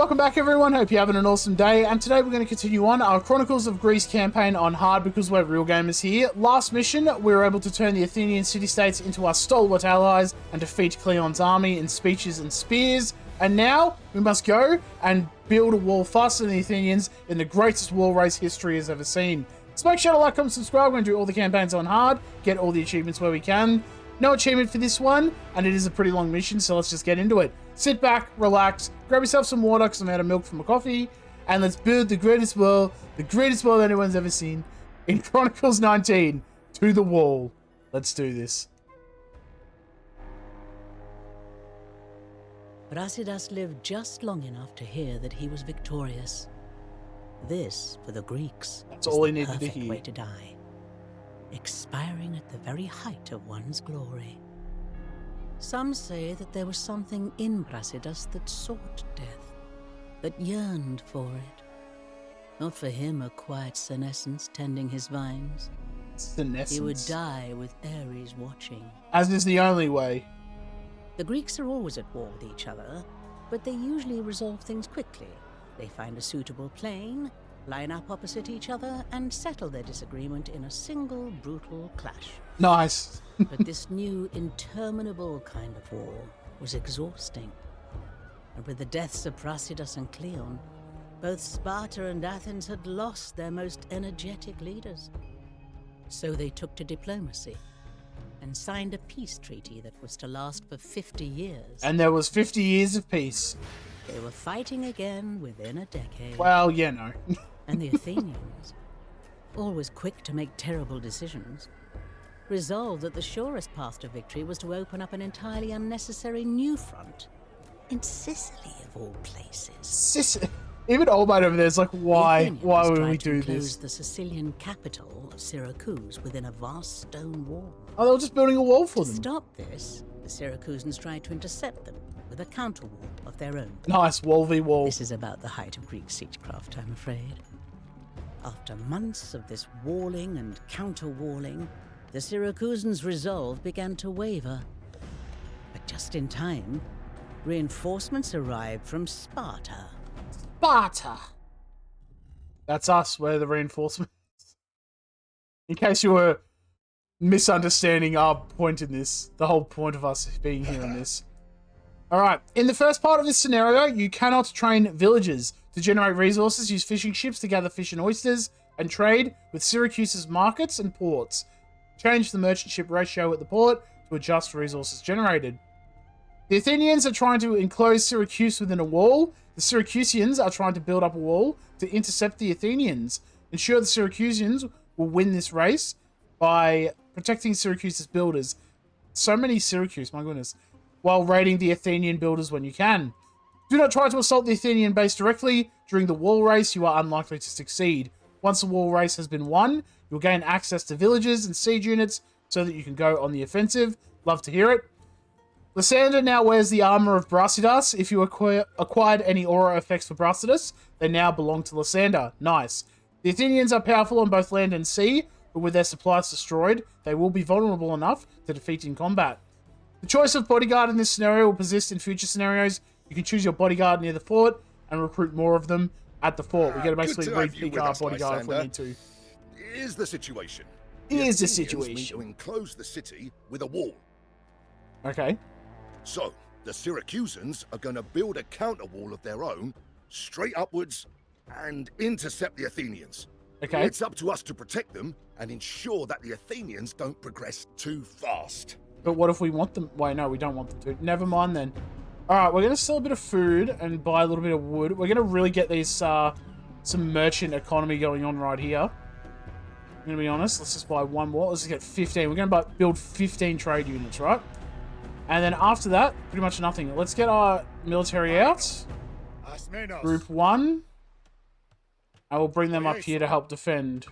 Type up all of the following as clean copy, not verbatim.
Welcome back, everyone. Hope you're having an awesome day. And today we're going to continue on our Chronicles of Greece campaign on hard because we're real gamers here. Last mission, we were able to turn the Athenian city-states into our stalwart allies and defeat Cleon's army in speeches and spears. And now we must go and build a wall faster than the Athenians in the greatest wall race history has ever seen. So make sure to like, comment, subscribe. We're going to do all the campaigns on hard, get all the achievements where we can. No achievement for this one, and it is a pretty long mission, so let's just get into it. Sit back, relax, grab yourself some water because I'm out of milk from a coffee, and let's build the greatest world anyone's ever seen in Chronicles 19, to the wall. Let's do this. Brasidas lived just long enough to hear that he was victorious. This, for the Greeks, That's was all he the needed to perfect hear. way to die, expiring at the very height of one's glory. Some say that there was something in Brasidas that sought death, that yearned for it. Not for him a quiet senescence tending his vines. Senescence. He would die with Ares watching. As is the only way. The Greeks are always at war with each other, but they usually resolve things quickly. They find a suitable plain, line up opposite each other, and settle their disagreement in a single brutal clash. Nice. But this new, interminable kind of war was exhausting. And with the deaths of Brasidas and Cleon, both Sparta and Athens had lost their most energetic leaders. So they took to diplomacy and signed a peace treaty that was to last for 50 years. And there was 50 years of peace. They were fighting again within a decade. Well, yeah, no. And the Athenians, always quick to make terrible decisions, resolved that the surest path to victory was to open up an entirely unnecessary new front in Sicily, of all places. Even old mate over there is like, why would we do to enclose this? the Sicilian capital of Syracuse within a vast stone wall. Oh, they were just building a wall for To them. stop this, the Syracuseans tried to intercept them with a counter-wall of their own. Nice, wall v wall. This is about the height of Greek siegecraft, I'm afraid. After months of this walling and counter-walling, the Syracuseans' resolve began to waver. But just in time, reinforcements arrived from Sparta. Sparta. That's us. We're the reinforcements. In case you were misunderstanding our point in this, the whole point of us being here in this. Alright, in the first part of this scenario, you cannot train villagers. To generate resources, use fishing ships to gather fish and oysters, and trade with Syracuse's markets and ports. Change the merchant ship ratio at the port to adjust resources generated. The Athenians are trying to enclose Syracuse within a wall. The Syracuseans are trying to build up a wall to intercept the Athenians. Ensure the Syracuseans will win this race by protecting Syracuse's builders. So many Syracuse, my goodness. While raiding the Athenian builders when you can. Do not try to assault the Athenian base directly. During the wall race, you are unlikely to succeed. Once the wall race has been won, you'll gain access to villages and siege units so that you can go on the offensive. Love to hear it. Lysander now wears the armor of Brasidas. If you acquired any aura effects for Brasidas, they now belong to Lysander. Nice. The Athenians are powerful on both land and sea, but with their supplies destroyed, they will be vulnerable enough to defeat in combat. The choice of bodyguard in this scenario will persist in future scenarios. You can choose your bodyguard near the fort and recruit more of them at the fort. We're going to basically repick our bodyguard if we need to. Here's the situation. Here's the Athenians situation. need to enclose the city with a wall. Okay. So, the Syracuseans are going to build a counter wall of their own, straight upwards, and intercept the Athenians. Okay. It's up to us to protect them and ensure that the Athenians don't progress too fast. But what if we want them? Wait, no, we don't want them to. Never mind then. Alright, we're going to sell a bit of food and buy a little bit of wood. We're going to really get these, some merchant economy going on right here. I'm going to be honest. Let's just buy one more. Let's just get 15. We're going to build 15 trade units, right? And then after that, pretty much nothing. Let's get our military out. Group 1. And we'll bring them up here to help defend.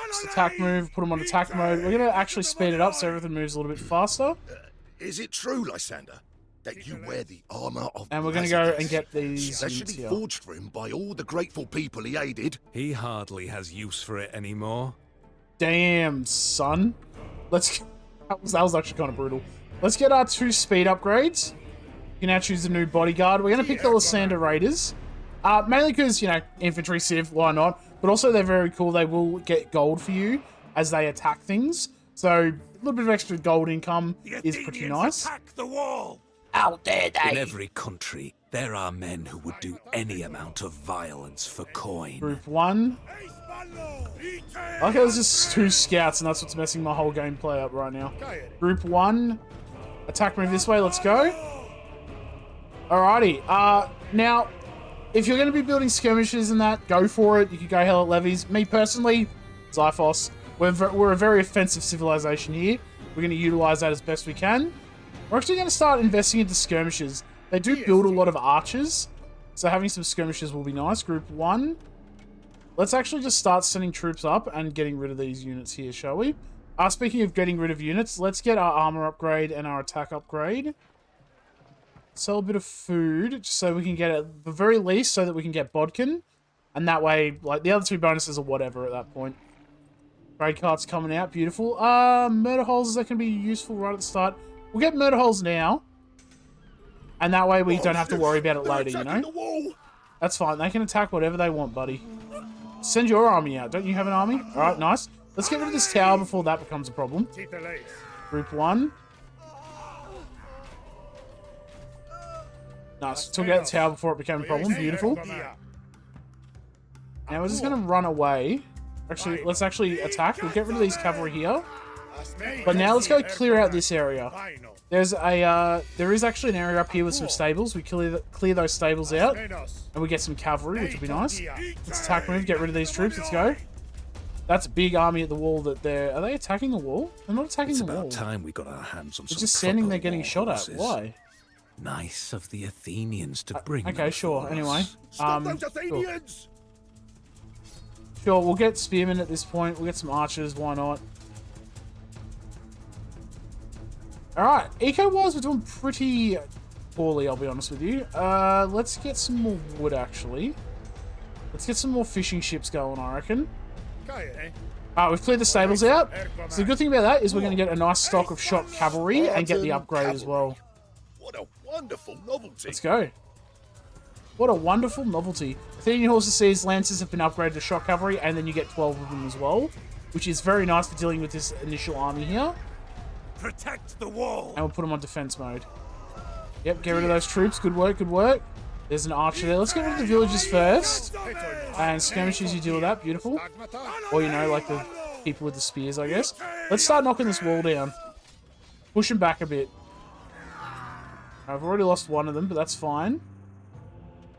Just attack move, put them on attack mode. We're going to actually speed it up so everything moves a little bit faster. Is it true, Lysander, that you wear the armor of And we're going to go and get these specially units here. forged for him by all the grateful people he aided? He hardly has use for it anymore. Damn, son. Let's... That was actually kind of brutal. Let's get our 2 speed upgrades. You can now choose a new bodyguard. We're going to pick the Lysander Raiders. Mainly because, you know, infantry civ, why not? But also they're very cool. They will get gold for you as they attack things. So a little bit of extra gold income is pretty nice. Attack the wall! How dare they? In every country, there are men who would do any amount of violence for coin. Group 1. Okay, there's just 2 scouts, and that's what's messing my whole gameplay up right now. Group 1. Attack move this way, let's go. Alrighty. Now, if you're going to be building skirmishes and that, go for it. You could go hell at levies. Me personally, Xiphos. We're a very offensive civilization here. We're going to utilize that as best we can. We're actually going to start investing into skirmishes. They do build a lot of archers, so having some skirmishes will be nice. Group 1. Let's actually just start sending troops up and getting rid of these units here, shall we? Speaking of getting rid of units, let's get our armor upgrade and our attack upgrade. Sell a bit of food, just so we can get, at the very least, so that we can get Bodkin. And that way, like, the other 2 bonuses or whatever at that point. Trade carts coming out, beautiful. Murder holes, that can be useful right at the start. We'll get murder holes now. And that way we don't have to worry about it later, you know? That's fine. They can attack whatever they want, buddy. Send your army out. Don't you have an army? Alright, nice. Let's get rid of this tower before that becomes a problem. Group 1. Nice. Took out the tower before it became a problem. Beautiful. Now we're just going to run away. Actually, let's actually attack. We'll get rid of these cavalry here. But now let's go clear out this area. There is actually an area up here with some stables. We clear those stables out, and we get some cavalry, which would be nice. Let's attack move, get rid of these troops. Let's go. That's a big army at the wall. Are they attacking the wall? They're not attacking the wall. It's about time we got our hands on They're some just standing there proper getting shot at. horses. Why? Nice of the Athenians to bring. Okay, them sure. for Anyway, us. Stop those Athenians! Sure, we'll get spearmen at this point. We'll get some archers. Why not? Alright, eco-wise, we're doing pretty poorly, I'll be honest with you. Let's get some more wood, actually. Let's get some more fishing ships going, I reckon. Alright, we've cleared the stables out. So the good thing about that is we're going to get a nice stock of shot cavalry and get the upgrade as well. What a wonderful novelty. Let's go. What a wonderful novelty. Athenian horses, seas, lancers have been upgraded to shot cavalry, and then you get 12 of them as well, which is very nice for dealing with this initial army here. Protect the wall. And we'll put them on defense mode. Yep, get rid of those troops. Good work, good work. There's an archer there. Let's get rid of the villagers first. And skirmishes, you deal with that. Beautiful. Or, you know, like the people with the spears, I guess. Let's start knocking this wall down. Push them back a bit. I've already lost one of them, but that's fine.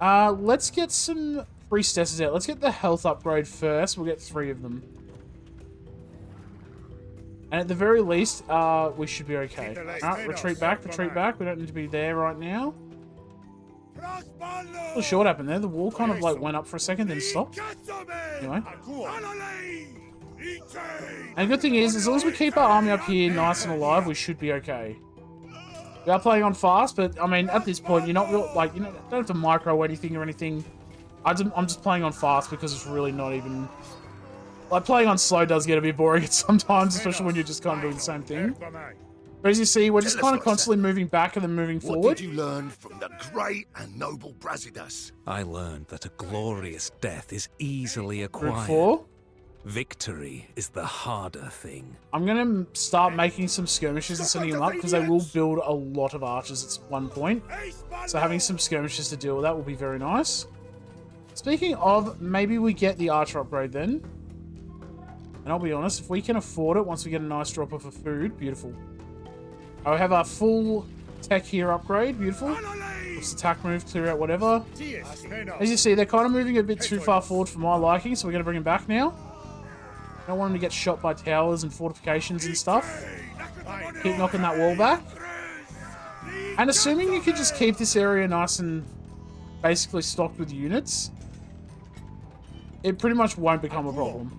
Let's get some priestesses out. Let's get the health upgrade first. We'll get 3 of them. And at the very least, we should be okay. Alright, retreat back, retreat back. We don't need to be there right now. A little short happened there. The wall kind of like went up for a second, then stopped. Anyway. And the good thing is, as long as we keep our army up here nice and alive, we should be okay. We are playing on fast, but I mean, at this point, you're not real, like, you know, don't have to micro anything or anything. I'm just playing on fast because it's really not even, like, playing on slow does get a bit boring sometimes, especially when you're just kind of doing the same thing. But as you see, we're just kind of constantly moving back and then moving forward. What did you learn from the great and noble Brasidas? I learned that a glorious death is easily acquired. Group 4. Victory is the harder thing. I'm going to start making some skirmishes and sending them up because they will build a lot of archers at one point. So having some skirmishes to deal with that will be very nice. Speaking of, maybe we get the archer upgrade then. And I'll be honest, if we can afford it, once we get a nice drop of food, beautiful. I have our full tech here upgrade, beautiful. Let's attack move, clear out whatever. As you see, they're kind of moving a bit too far forward for my liking, so we're going to bring them back now. I don't want them to get shot by towers and fortifications and stuff. Keep knocking that wall back. And assuming you can just keep this area nice and basically stocked with units, it pretty much won't become a problem.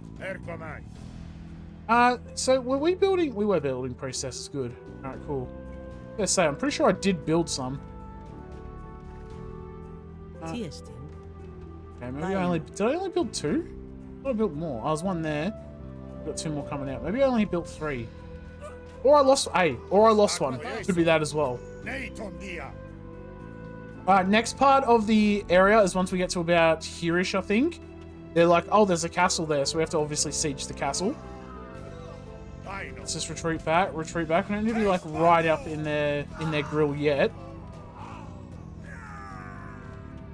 So were we building? We were building priestesses. Good. Alright, cool. I gotta say, I'm pretty sure I did build some. Okay, maybe did I only build 2? I thought I built more. I was one there. Got 2 more coming out. Maybe I only built 3. Or I lost. Or I lost one. Could be that as well. Next part of the area is once we get to about here-ish, I think. They're like, oh, there's a castle there, so we have to obviously siege the castle. Let's just retreat back. We don't need to be like right up in their grill yet.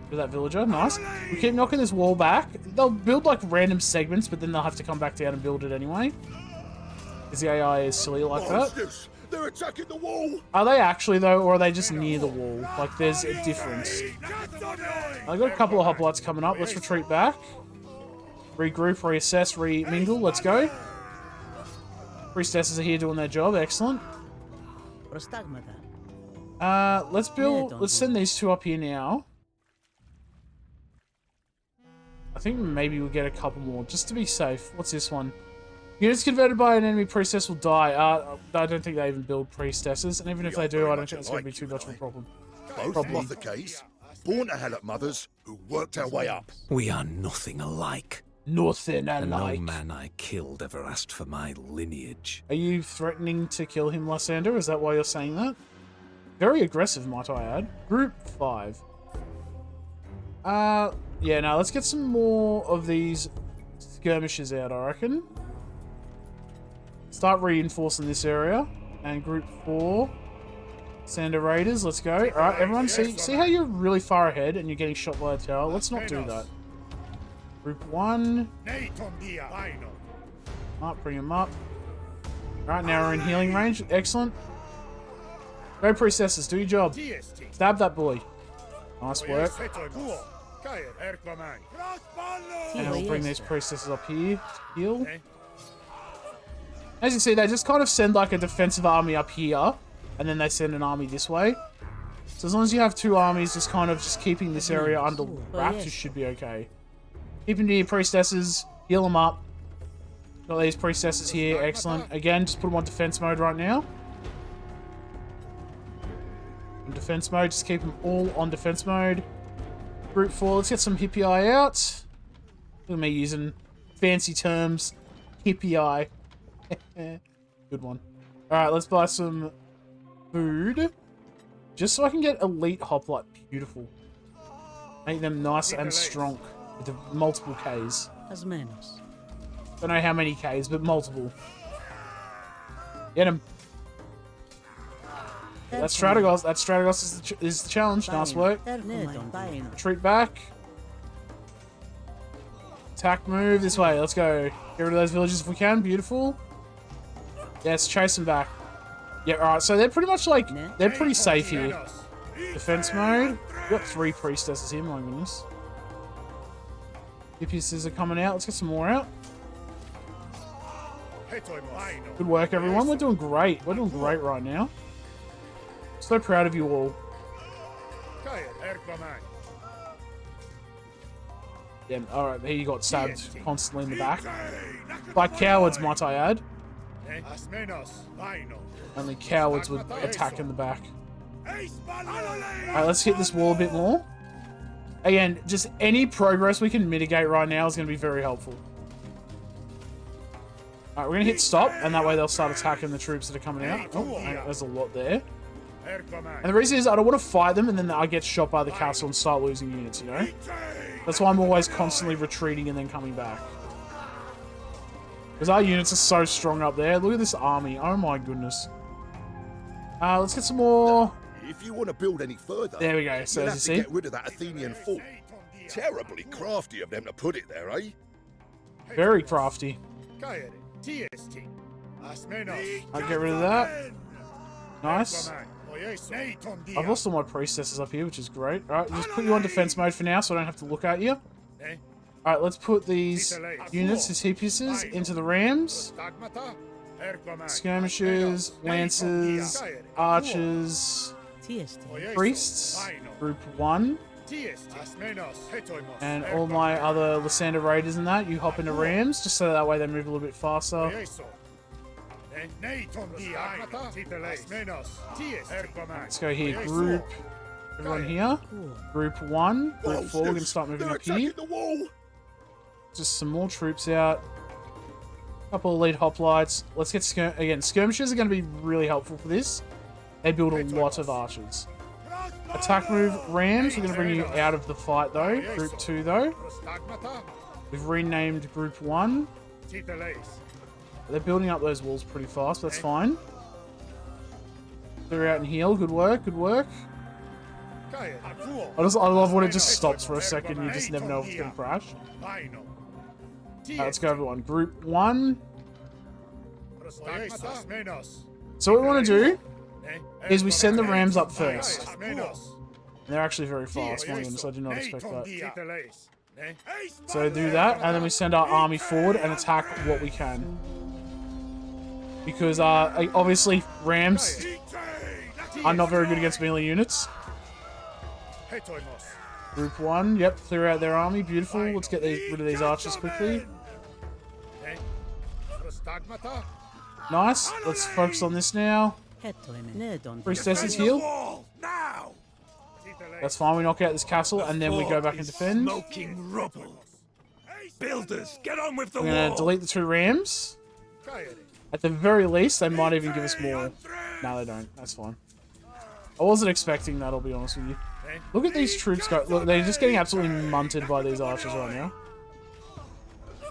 With that villager, nice. We keep knocking this wall back. They'll build like random segments, but then they'll have to come back down and build it anyway. Because the AI is silly like that. They're attacking the wall. Are they actually though, or are they just near the wall? Like there's a difference. I've got a couple of hoplites coming up. Let's retreat back. Regroup, reassess, remingle. Let's go. Priestesses are here doing their job. Excellent. Let's build. Let's send these two up here now. I think maybe we'll get a couple more just to be safe. What's this one? Units converted by an enemy priestess will die. I don't think they even build priestesses, and even if they do, I don't think it's going to be too much of a problem. Both Mothercase, born to Helot mothers who worked our way up. We are nothing alike. Nothing And no alike. man I killed ever asked for my lineage. Are you threatening to kill him, Lysander? Is that why you're saying that? Very aggressive, might I add. Group 5. Yeah, now let's get some more of these skirmishes out, I reckon. Start reinforcing this area. And group 4. Sander Raiders, let's go. Alright, everyone, see how you're really far ahead and you're getting shot by a tower? Let's not do that. Group 1. Bring him up. Alright, now we're in healing range. Excellent. Go priestesses, do your job. Stab that boy. Nice work. And we'll bring these priestesses up here to heal. As you see, they just kind of send like a defensive army up here, and then they send an army this way. So as long as you have two armies just kind of just keeping this area under wraps, you should be okay. Keep them near your priestesses, heal them up. Got these priestesses here, excellent. Again, just put them on defense mode right now. In defense mode, just keep them all on defense mode. Group 4, let's get some hippie eye out. Look at me using fancy terms. Hippie eye. Good one. Alright, let's buy some food. Just so I can get elite hoplite. Beautiful. Make them nice and strong. With the multiple Ks. Asmenos. Don't know how many Ks, but multiple. Get him. That's Strategos. That Strategos is the challenge. Nice work. Retreat back. Attack move this way. Let's go. Get rid of those villages if we can. Beautiful. Yes, chase them back. Yeah, alright. So they're pretty much like, they're pretty safe here. Defense mode. We've got 3 priestesses here, my goodness. Hippies are coming out. Let's get some more out. Good work, everyone. We're doing great. We're doing great right now. So proud of you all. Yeah, alright, here you got stabbed constantly in the back. By cowards, might I add. Only cowards would attack in the back. Alright, let's hit this wall a bit more. Again, just any progress we can mitigate right now is going to be very helpful. Alright, we're going to hit stop, and that way they'll start attacking the troops that are coming out. Oh, there's a lot there. And the reason is I don't want to fight them and then I get shot by the castle and start losing units, you know? That's why I'm always constantly retreating and then coming back. Because our units are so strong up there. Look at this army. Oh my goodness. Let's get some more... If you want to build any further, there we go. So you'll as have you to see, get rid of that Athenian fort. Terribly crafty of them to put it there, eh? Very crafty. I'll get rid of that. Nice. I've lost all my priestesses up here, which is great. Alright, just put you on defense mode for now so I don't have to look at you. Alright, let's put these units, these hippies, into the rams. Skirmishers, lancers, archers, priests, group 1. And all my other Lysander raiders and that, you hop into rams, just so that way they move a little bit faster. Let's go here, group. Everyone here. Group 1, group 4, we're going to start moving up here. Just some more troops out. Couple of elite hoplites. Let's get again, skirmishers are going to be really helpful for this. They build a lot of archers. Attack move rams. We're going to bring you out of the fight though. Group 2 though. We've renamed Group 1. They're building up those walls pretty fast. That's fine. Clear out and heal. Good work. Good work. I love when it just stops for a second. You just never know if it's going to crash. Let's go everyone. Group 1. So what we want to do is we send the rams up first. They're actually very fast, one of them, so I did not expect that. So do that, and then we send our army forward and attack what we can. Because obviously rams are not very good against melee units. Group 1, yep, clear out their army, beautiful. Let's get rid of these archers quickly. Nice, let's focus on this now. Priestesses heal. That's fine, we knock out this castle and then we go back and defend. Smoking rubble. Builders, get on with the We're going to delete the 2 rams. At the very least, they might even give us more. No, they don't. That's fine. I wasn't expecting that, I'll be honest with you. Look at these troops go. Look, they're just getting absolutely munted by these archers right now.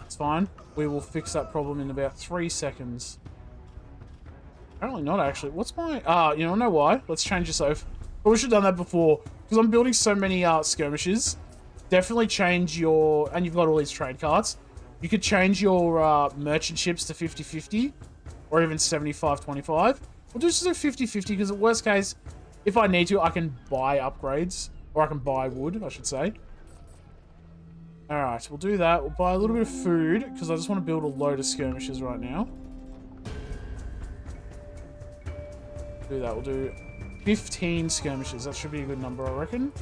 It's fine. We will fix that problem in about 3 seconds. Apparently not, actually. What's my... you know why? Let's change this over. Probably should have done that before. Because I'm building so many skirmishes. Definitely change your... And you've got all these trade cards. You could change your merchant ships to 50-50. Or even 75-25. We'll just do 50-50 because at worst case... If I need to, I can buy upgrades. Or I can buy wood, I should say. Alright, we'll do that. We'll buy a little bit of food, because I just want to build a load of skirmishes right now. Do that. We'll do 15 skirmishes. That should be a good number, I reckon.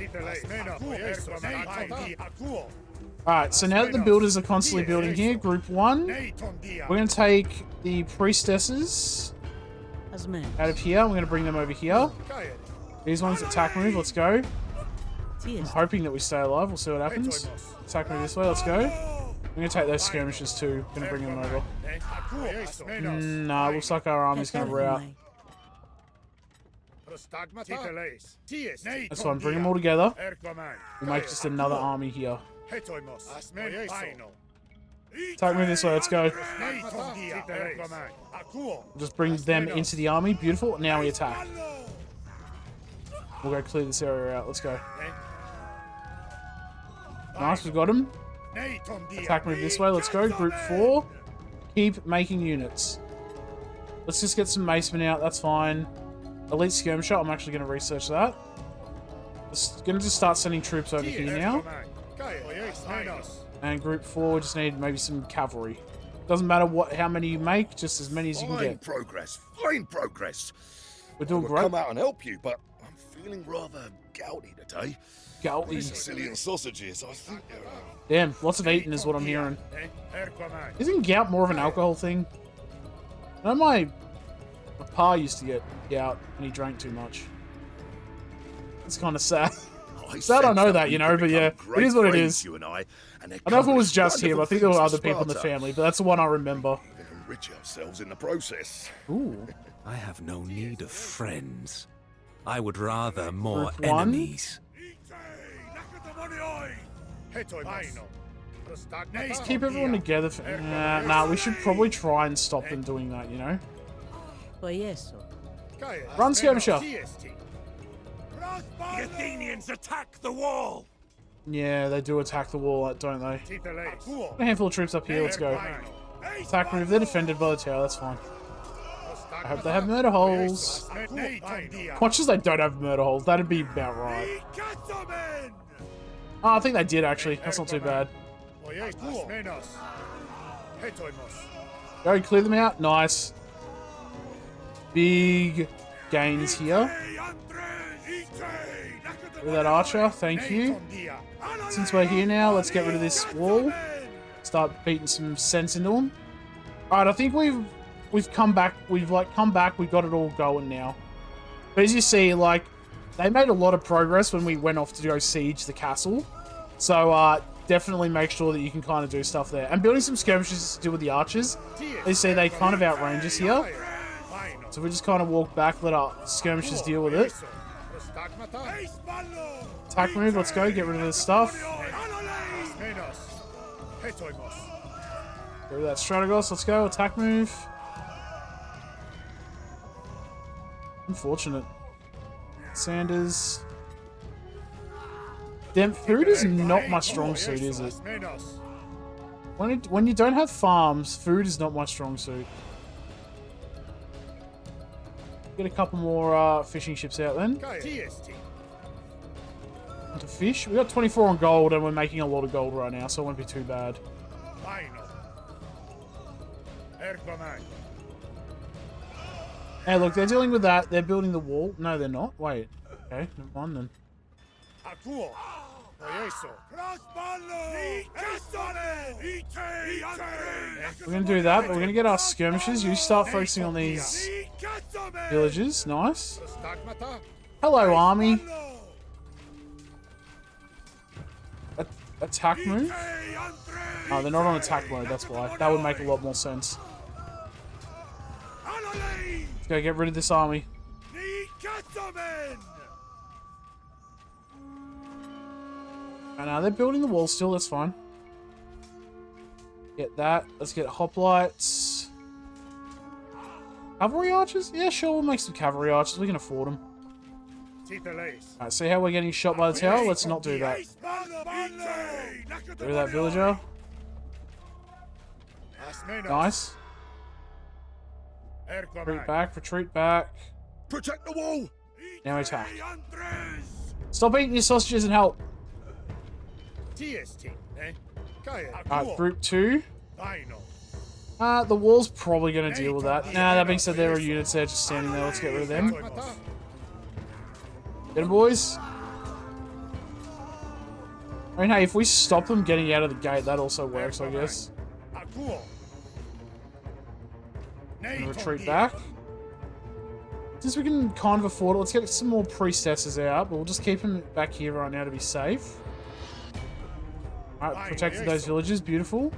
Alright, so now that the builders are constantly building here, Group 1, we're going to take the priestesses out of here. We're going to bring them over here. These ones attack move, let's go. I'm hoping that we stay alive, we'll see what happens. Attack move this way, let's go. I'm going to take those skirmishes too, going to bring them over. Nah, looks like our army's going to rout. That's fine, bring them all together. We'll make just another army here. Attack move this way, let's go. Just bring them into the army, beautiful. Now we attack. We'll go clear this area out. Let's go. Nice, we've got him. Attack move this way. Let's go. Group 4. Keep making units. Let's just get some macemen out. That's fine. Elite skirmisher. I'm actually going to research that. Just going to just start sending troops over here now. And Group 4, we just need maybe some cavalry. Doesn't matter how many you make, just as many as you can get. Fine progress. We're doing great. I'll come out and help you, but I'm feeling rather gouty today. Gouty. Sicilian sausages, I think. Damn, lots of eating is what I'm hearing. Isn't gout more of an alcohol thing? I know my pa used to get gout and he drank too much. It's kind of sad. Sad I know that, you know, but yeah, it is what it is. I don't know if it was just him. I think there were other people in the family, but that's the one I remember. We can enrich ourselves in the process. Ooh. I have no need of friends. I would rather more Group 1. enemies. Let's keep everyone together. Nah, we should probably try and stop them doing that, you know? Run, skirmisher! The Athenians attack the wall! Yeah, they do attack the wall, don't they? A handful of troops up here, let's go. Attack move, they're defended by the tower, that's fine. I hope they have murder holes. Watch as they don't have murder holes, that'd be about right. Oh, I think they did actually, that's not too bad. Go, clear them out, nice. Big gains here. With that archer, thank you. Since we're here now, let's get rid of this wall. Start beating some sense into them. Alright, I think we've come back. We've got it all going now. But as you see, like, they made a lot of progress when we went off to go siege the castle. So definitely make sure that you can kind of do stuff there. And building some skirmishes to do with the archers. You see, they kind of outrange us here. So we just kind of walk back, let our skirmishers deal with it. Attack move, let's go. Get rid of this stuff. Get rid of that Strategos, let's go. Attack move. Unfortunate. Sanders. Damn, food is not my strong suit, is it? When you don't have farms, food is not my strong suit. Get a couple more fishing ships out then. To fish. We got 24 on gold and we're making a lot of gold right now, so it won't be too bad. Hey, look, they're dealing with that. They're building the wall. No, they're not. Wait. Okay, never mind then. We're going to do that, but we're going to get our skirmishes. You start focusing on these villages. Nice. Hello, army. Attack move? Oh, they're not on attack mode, that's why. That would make a lot more sense. Let's go get rid of this army. Oh, no, they're building the wall still, that's fine. Get that. Let's get hoplites. Cavalry archers? Yeah, sure, we'll make some cavalry archers. We can afford them. Alright, see how we're getting shot by the tower? Let's not do that. Get rid of that villager. Nice. Retreat back, retreat back. Protect the wall! Now attack. Stop eating your sausages and help. Alright, group 2. The wall's probably going to deal with that. Nah, that being said, there are units there just standing there. Let's get rid of them. Get them, boys. I mean, hey, if we stop them getting out of the gate, that also works, I guess. Retreat back. Since we can kind of afford it, let's get some more priestesses out, but we'll just keep them back here right now to be safe. Alright, protected those villages. Beautiful.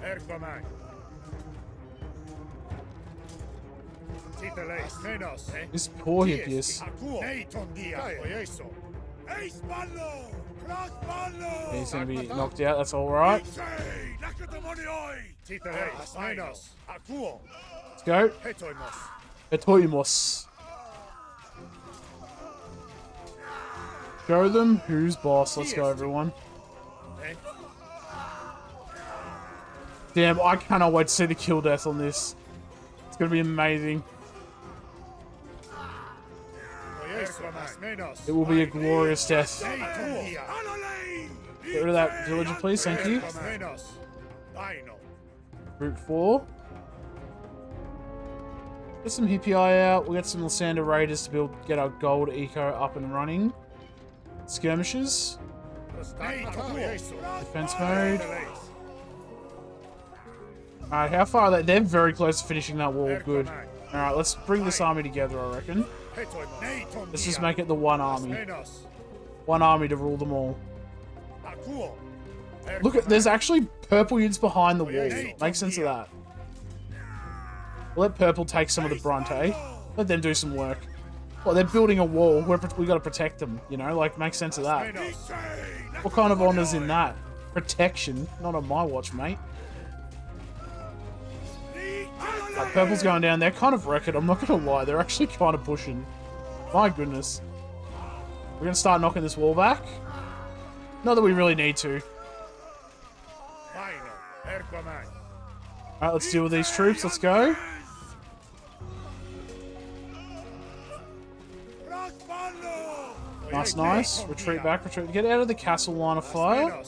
This poor Hippias. He's going to be knocked out. That's alright. Let's go. Etoimos. Show them who's boss. Let's go, everyone. Damn, I cannot wait to see the kill death on this. It's going to be amazing. It will be a glorious death. Get rid of that villager, please. Thank you. Group 4. Get some Hippie out. We'll get some Lysander Raiders to get our gold eco up and running. Skirmishes. Defense mode. Alright, how far are they? They're very close to finishing that wall. Good. Alright, let's bring this army together, I reckon. Let's just make it the one army. One army to rule them all. Look, there's actually purple units behind the wall. Make sense of that. We'll let purple take some of the brunt, eh? Let them do some work. Well, they're building a wall. We got to protect them, you know? Like, make sense of that. What kind of honor's in that? Protection? Not on my watch, mate. Purple's going down. They're kind of wrecked. I'm not going to lie. They're actually kind of pushing. My goodness. We're going to start knocking this wall back. Not that we really need to. Alright, let's deal with these troops. Let's go. Nice, nice. Retreat back, retreat. Get out of the castle line of fire.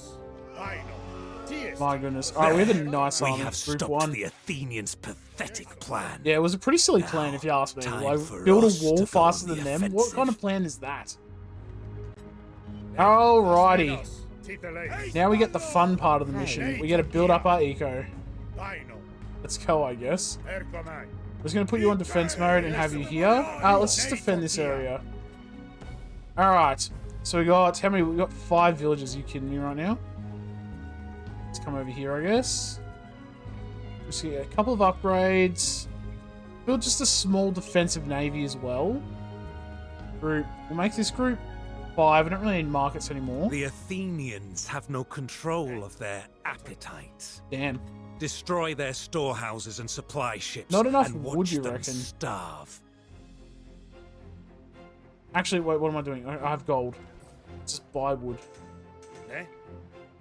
My goodness. Alright, we have a nice army. We have Group stopped 1. the Athenians' pathetic plan. Yeah, it was a pretty silly plan if you ask me. Time Like, for build us a wall to go faster on than the them? What offensive. kind of plan is that? Alrighty. Now we get the fun part of the mission. We get to build up our eco. Let's go, I guess. I'm just going to put you on defense mode and have you here. Let's just defend this area. Alright. So we got, how many? We got 5 villages. Are you kidding me right now? Let's come over here, I guess. Just get a couple of upgrades. Build just a small defensive navy as well. Group. We'll make this group 5. We don't really need markets anymore. The Athenians have no control of their appetites. Damn. Destroy their storehouses and supply ships. Not enough and wood, watch you them reckon? starve. Actually, wait, what am I doing? I have gold. Just buy wood.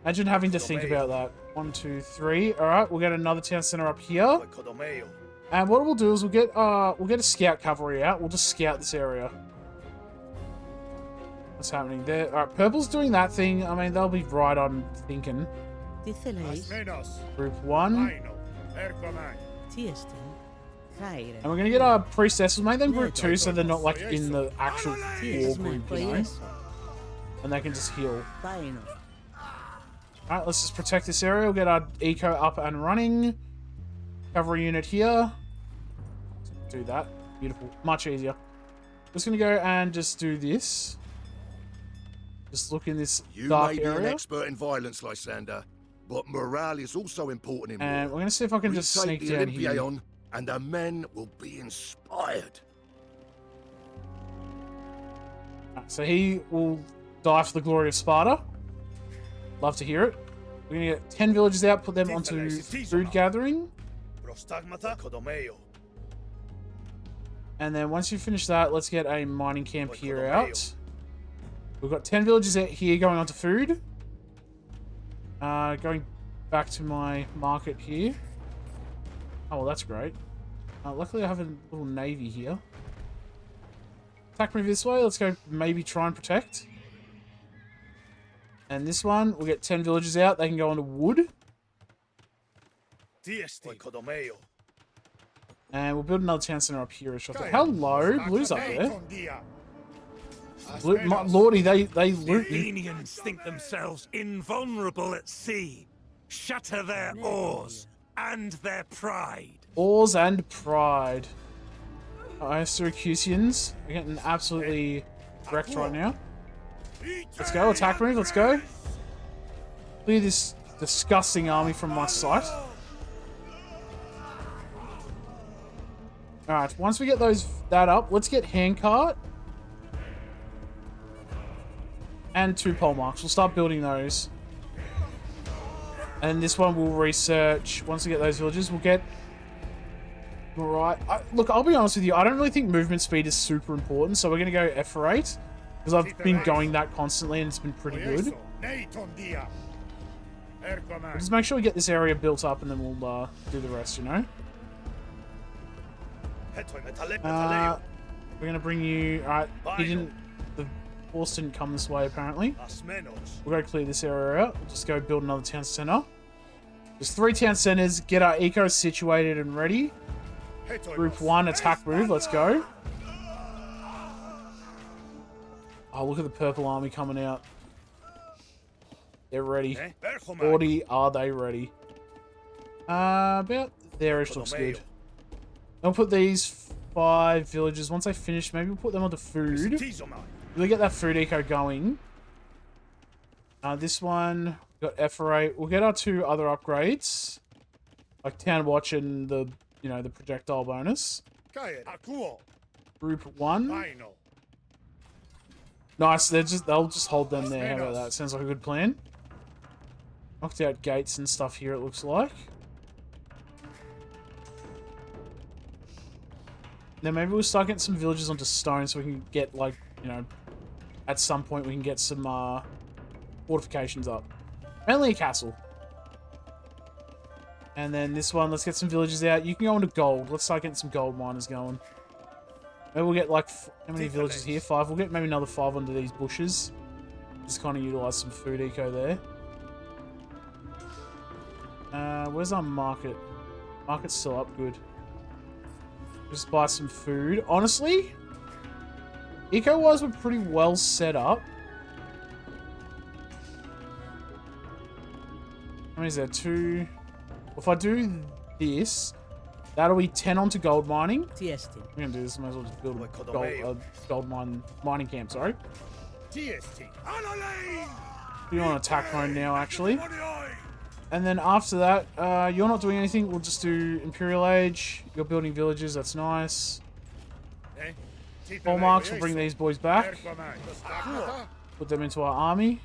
Imagine having to think about that. 1, 2, 3. Alright, we'll get another town center up here. And what we'll do is we'll get a scout cavalry out. We'll just scout this area. What's happening there? Alright, purple's doing that thing. I mean, they'll be right on thinking. Group 1. And we're gonna get our priestesses. Make them group 2 so they're not like in the actual war group, you know? And they can just heal. Alright, let's just protect this area. We'll get our eco up and running. Cavalry unit here. Do that. Beautiful. Much easier. Just gonna go and just do this. Just look in this dark area. You may be an expert in violence, Lysander, but morale is also important in war. And we're gonna see if I can just Retake sneak the down here. Olympiaeon, and the men will be inspired. Right, so he will die for the glory of Sparta. Love to hear it. We're gonna get 10 villages out, put them onto food gathering. And then once you finish that, let's get a mining camp here out. We've got 10 villages out here going on to food. Going back to my market here. Oh, well, that's great. Luckily, I have a little navy here. Attack move this way. Let's go maybe try and protect. And this one, we'll get 10 villages out. They can go onto wood. And we'll build another town center up here. Hello, Blue's up there. Lordy, they loot The me. Athenians think themselves invulnerable at sea. Shatter their oars and their pride. Oars and pride. Syracuseans are getting absolutely wrecked right now. Let's go, attack move, let's go. Clear this disgusting army from my sight. Alright, once we get that up, let's get handcart. And 2 pole marks. We'll start building those. And this one we'll research. Once we get those villages, we'll get... Alright. Look, I'll be honest with you. I don't really think movement speed is super important. So we're going to go F8. Because I've been going that constantly and it's been pretty good. We'll just make sure we get this area built up and then we'll do the rest, you know? We're going to bring you... Alright, he didn't... The horse didn't come this way, apparently. We'll go clear this area out. We'll just go build another town center. There's 3 town centers. Get our eco situated and ready. Group 1, attack move. Let's go. Oh, look at the purple army coming out. They're ready. Lordy, are they ready? About there-ish looks good. I'll put these 5 villages. Once I finish, maybe we'll put them onto food. Really get that food eco going. This one, got F8. We'll get our 2 other upgrades. Like Town Watch and the, you know, the projectile bonus. Group 1. Nice, they'll just hold them there. How about that? Sounds like a good plan. Knocked out gates and stuff here, it looks like. Then maybe we'll start getting some villages onto stone so we can get, like, you know, at some point we can get some fortifications up. Mainly a castle. And then this one, let's get some villages out. You can go into gold. Let's start getting some gold miners going. Maybe we'll get, like, how many villages here? 5. We'll get maybe another 5 onto these bushes. Just kind of utilize some food eco there. Where's our market? Market's still up, good. Just buy some food. Honestly, eco-wise, we're pretty well set up. How many is there? 2. If I do this, that'll be 10 onto gold mining. We're gonna do this. Might as well just build a gold mining camp. Sorry. You're on attack mode now, actually. And then after that, you're not doing anything. We'll just do Imperial Age. You're building villages. That's nice. Hallmarks will bring these boys back. Put them into our army.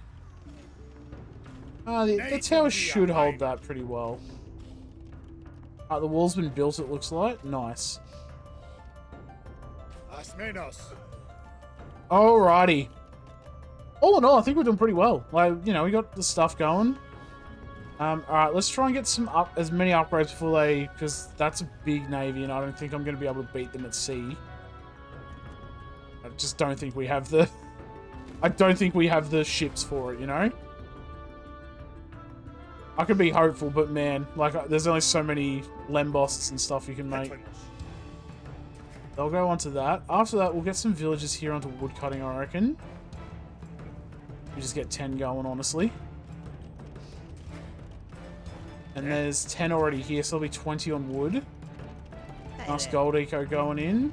The tower should hold that pretty well. The wall's been built, it looks like. Nice. Alrighty. All in all, I think we're doing pretty well. Like, you know, we got the stuff going. Alright, let's try and get as many upgrades before they... Because that's a big navy, and I don't think I'm going to be able to beat them at sea. I just don't think we have the... I don't think we have the ships for it, you know? I could be hopeful, but man, like, there's only so many Lembosses and stuff you can make. They'll go onto that. After that, we'll get some villages here onto woodcutting, I reckon. We just get 10 going, honestly. And there's 10 already here, so there'll be 20 on wood. Nice gold eco going in.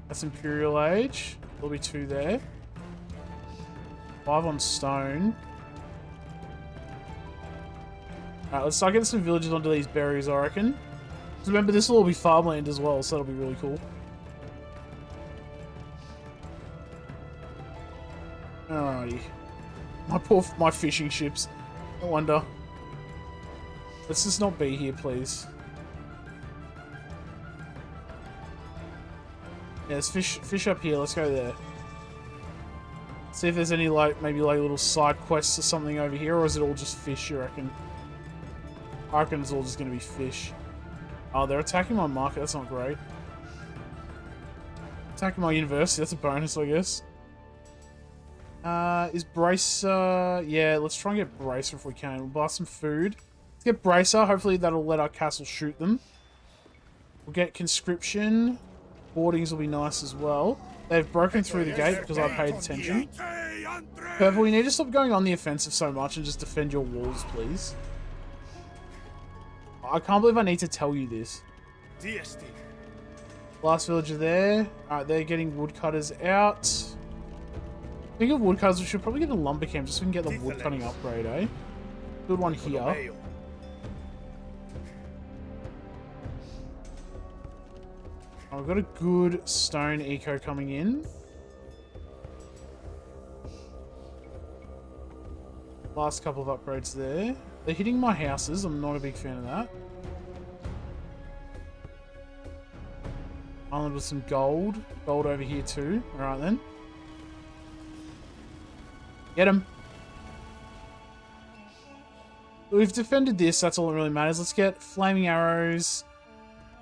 That's Imperial Age. There'll be 2 there. 5 on stone. Alright, let's start getting some villages onto these berries, I reckon. Remember, this will all be farmland as well, so that'll be really cool. Alrighty. My fishing ships. No wonder. Let's just not be here, please. Yeah, let's fish up here. Let's go there. See if there's any, like, maybe like little side quests or something over here, or is it all just fish, you reckon? I reckon it's all just going to be fish. Oh, they're attacking my market. That's not great. Attacking my university. That's a bonus, I guess. Is Bracer... Yeah, let's try and get Bracer if we can. We'll buy some food. Let's get Bracer. Hopefully that'll let our castle shoot them. We'll get Conscription. Boardings will be nice as well. They've broken through the gate because I paid attention. Purple, we need to stop going on the offensive so much and just defend your walls, please. I can't believe I need to tell you this. Last villager there. Alright, they're getting woodcutters out. Speaking of woodcutters, we should probably get a lumber camp just so we can get the woodcutting upgrade, eh? Good one here. Oh, we've got a good stone eco coming in. Last couple of upgrades there. They're hitting my houses. I'm not a big fan of that. Island with some gold. Gold over here too. Alright then. Get him. We've defended this. That's all that really matters. Let's get flaming arrows.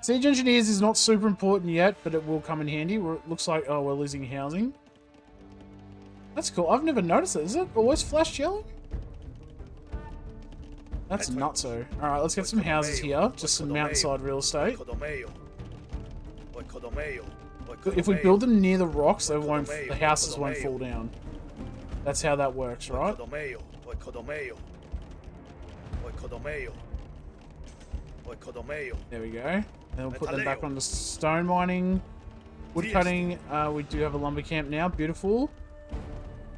Siege engineers is not super important yet, but it will come in handy. It looks like, oh, we're losing housing. That's cool. I've never noticed it. Is it always flashed yellow? That's nutso. Alright, let's get some houses here. Just some mountainside real estate. If we build them near the rocks, the houses won't fall down. That's how that works, right? There we go. Then we'll put them back on the stone mining. Wood cutting. We do have a lumber camp now. Beautiful.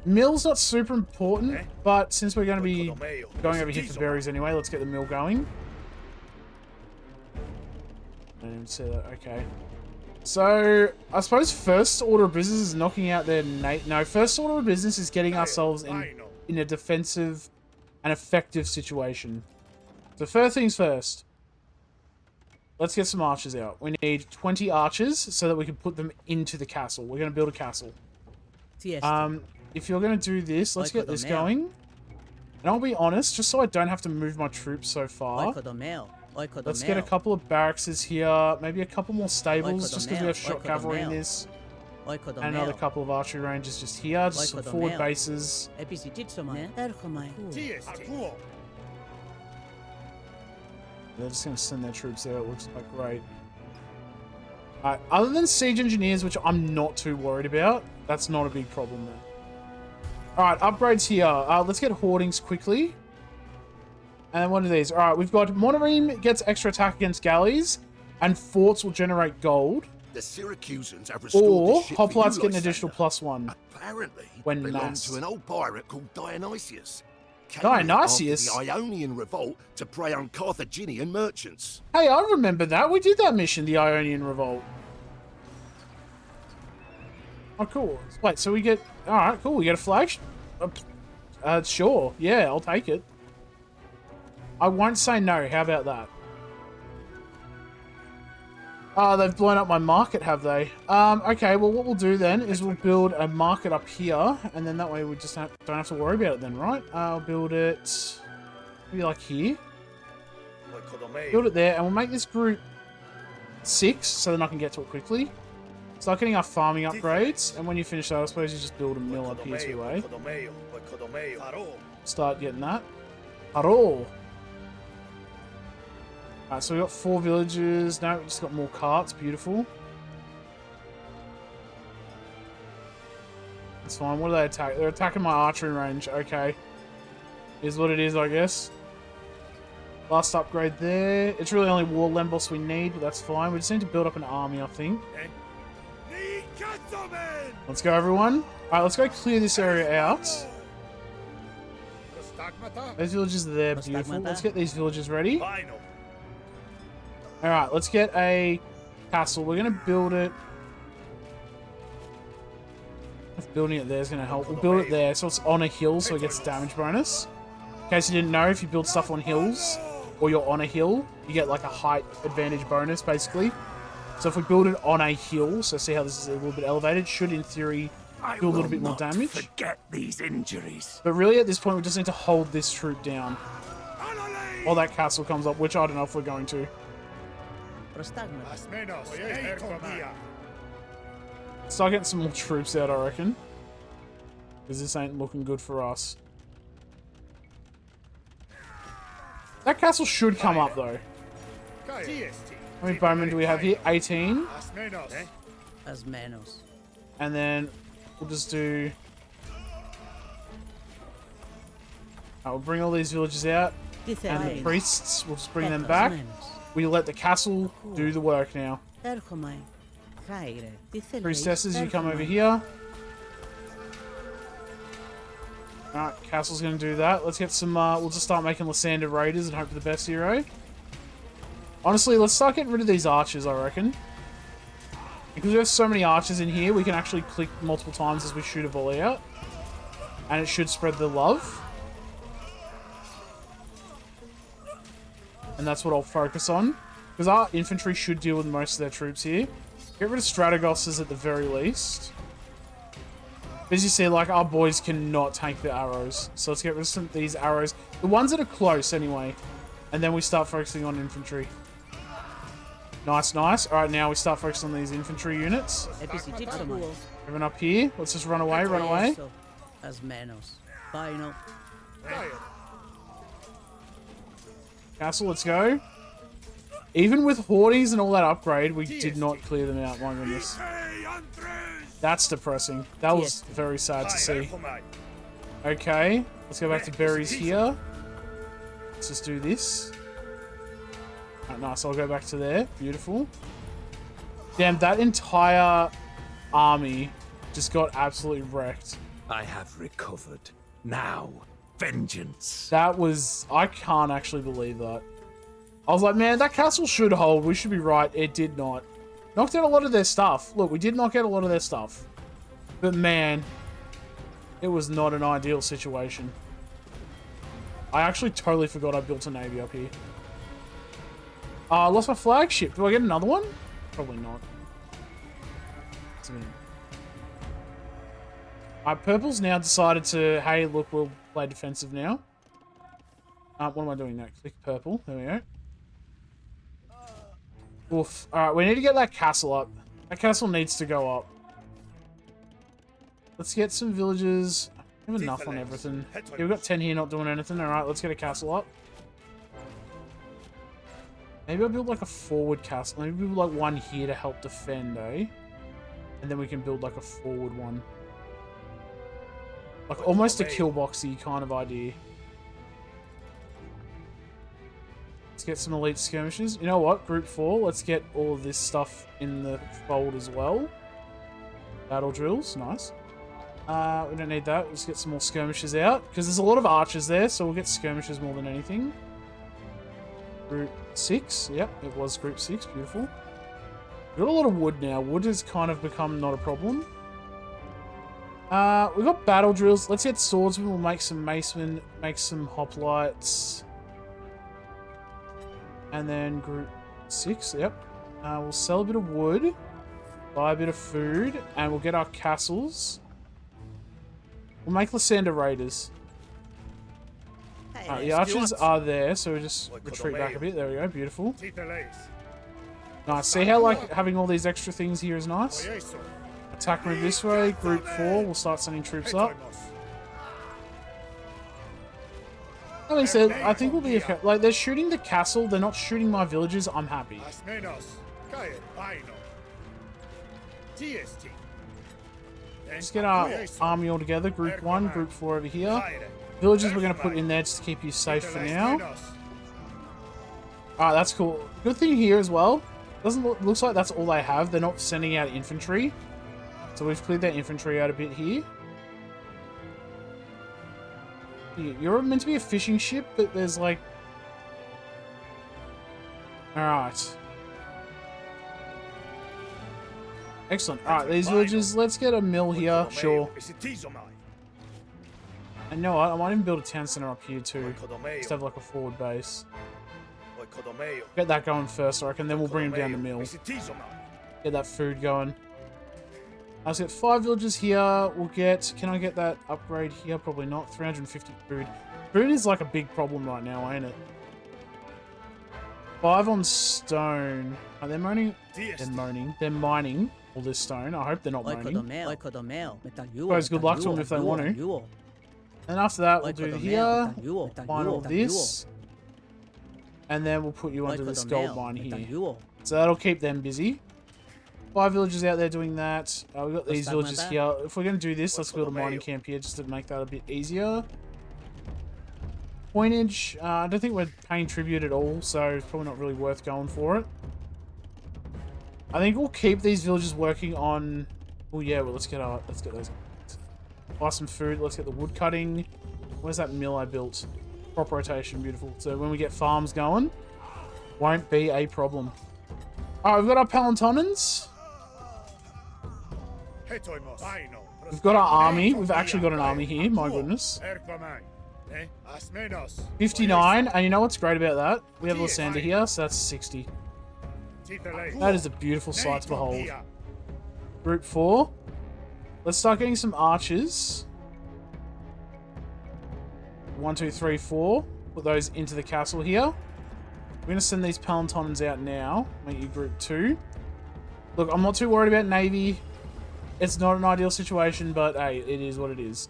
Mill's not super important, but since we're going to be going over here for berries anyway, let's get the mill going. I didn't even see that. Okay. So, I suppose first order of business is knocking out their... No, first order of business is getting ourselves in a defensive and effective situation. So first things first. Let's get some archers out. We need 20 archers so that we can put them into the castle. We're going to build a castle. If you're going to do this, let's get this going. And I'll be honest, just so I don't have to move my troops so far. Let's get a couple of barracks here. Maybe a couple more stables, just because we have shot cavalry in this. And another couple of archery ranges just here. Just some forward bases. They're just going to send their troops there. It looks like great. Other than siege engineers, which I'm not too worried about, that's not a big problem there. Alright, upgrades here. Let's get hoardings quickly. And what are these? Alright, we've got Monoreem gets extra attack against galleys, and forts will generate gold. The Syracuseans have restored the ship hoplites get an additional +1. Apparently, when belongs massed. to an old pirate called Dionysius. Dionysius? The Ionian revolt to prey on Carthaginian merchants. Hey, I remember that. We did that mission, the Ionian Revolt. Oh, cool. Wait, so we get... Alright, cool. We get a flag. Sure. Yeah, I'll take it. I won't say no. How about that? Oh, they've blown up my market, have they? Okay, well, what we'll do then is we'll build a market up here, and then that way we just don't have to worry about it then, right? I'll build it... maybe like here. Build it there, and we'll make this group 6, so then I can get to it quickly. Start getting our farming upgrades, and when you finish that, I suppose you just build a mill up here too, eh? Start getting that. Haro! Alright, so we got 4 villages. Now we just got more carts. Beautiful. That's fine. What do they attack? They're attacking my archery range. Okay. Is what it is, I guess. Last upgrade there. It's really only war lembos we need, but that's fine. We just need to build up an army, I think. Let's go, everyone. Alright, let's go clear this area out. Those villages are there. Beautiful. Let's get these villages ready. Alright, let's get a castle. We're going to build it. If building it there is going to help. We'll build it there so it's on a hill so it gets damage bonus. In case you didn't know, if you build stuff on hills or you're on a hill, you get like a height advantage bonus basically. So if we build it on a hill, so see how this is a little bit elevated, should in theory do a little bit more damage. Forget these injuries. But really at this point we just need to hold this troop down while that castle comes up, which I don't know if we're going to. Start getting some more troops out, I reckon. Because this ain't looking good for us. That castle should come up, though. How many bowmen do we have here? 18. And then we'll just do... we'll bring all these villages out. And the priests, we'll just bring them back. We let the castle do the work now. Priestesses, you come over here. Alright, castle's going to do that. Let's get some, we'll just start making Lysander raiders and hope for the best hero. Honestly, let's start getting rid of these archers, I reckon. Because we have so many archers in here, we can actually click multiple times as we shoot a volley out. And it should spread the love. And that's what I'll focus on. Because our infantry should deal with most of their troops here. Get rid of Strategoses at the very least. As you see, like, our boys cannot take the arrows. So let's get rid of some of these arrows. The ones that are close, anyway. And then we start focusing on infantry. Nice, nice. Alright, now we start focusing on these infantry units. Everyone up here. Let's just run away, run away. Castle, let's go. Even with Hordes and all that upgrade, we did not clear them out, my goodness. That's depressing. That was very sad to see. Okay, let's go back to berries here. Let's just do this. Right, nice, I'll go back to there. Beautiful. Damn, that entire army just got absolutely wrecked. I have recovered. Now, vengeance. That was... I can't actually believe that. I was like, man, that castle should hold. We should be right. It did not. Knocked out a lot of their stuff. Look, we did knock out a lot of their stuff. But man, it was not an ideal situation. I actually totally forgot I built a navy up here. I lost my flagship. Do I get another one? Probably not. Purple's now decided to, hey, look, we'll play defensive now. What am I doing now? Click purple. There we go. Oof. Alright, we need to get that castle up. That castle needs to go up. Let's get some villages. We have enough on everything. Yeah, we've got 10 here not doing anything. Alright, let's get a castle up. Maybe I'll build like a forward castle. Maybe build like one here to help defend, eh? And then we can build like a forward one. Like almost a killboxy kind of idea. Let's get some elite skirmishes. You know what? Group 4. Let's get all of this stuff in the fold as well. Battle drills. Nice. We don't need that. Let's get some more skirmishes out. Because there's a lot of archers there, so we'll get skirmishes more than anything. Group 6. Yep, it was group 6. Beautiful. We've got a lot of wood now. Wood has kind of become not a problem. We've got battle drills. Let's get swordsmen. We'll make some macemen, make some hoplites. And then group 6, yep. We'll sell a bit of wood, buy a bit of food, and we'll get our castles. We'll make Lysander raiders. The archers are there, so we'll just retreat back a bit. There we go, beautiful. Nice. See how like having all these extra things here is nice? Attack move this way. Group 4, we'll start sending troops up. Like I said, I think we'll be like they're shooting the castle, they're not shooting my villages. I'm happy. Let's get our army all together. Group 1, Group 4 over here. Villages we're going to put in there just to keep you safe for now. Alright, that's cool. Good thing here as well. Looks like that's all they have. They're not sending out infantry. So we've cleared their infantry out a bit here. You're meant to be a fishing ship, but there's like... Alright. Excellent. Alright, these villages, let's get a mill here. Sure. And you know what? I might even build a town center up here too. Just have like a forward base. Get that going first, I reckon. Then we'll bring them down to mill. Get that food going. Let's get 5 villages here. We'll get... Can I get that upgrade here? Probably not. 350 food. Food is like a big problem right now, ain't it? 5 on stone. Are they mining? They're moaning. They're mining all this stone. I hope they're not moaning. Guys, good luck to them if they want to. And after that, we'll do here. Mine all this. And then we'll put you onto this gold mine here. So that'll keep them busy. 5 villages out there doing that. We've got these villages here. If we're going to do this, let's build a mining camp here just to make that a bit easier. Coinage. I don't think we're paying tribute at all, so it's probably not really worth going for it. I think we'll keep these villages working on... Oh yeah, well let's get those. Buy some food. Let's get the wood cutting. Where's that mill I built? Crop rotation, beautiful. So when we get farms going, won't be a problem. Alright, we've got our Palantonans. We've got our army. We've actually got an army here, my goodness. 59, and you know what's great about that? We have Lysander here, so that's 60. That is a beautiful sight to behold. Group 4. Let's start getting some archers. 1, 2, 3, 4. Put those into the castle here. We're going to send these Palantonans out now. Make you group 2. Look, I'm not too worried about Navy. It's not an ideal situation, but hey, it is what it is.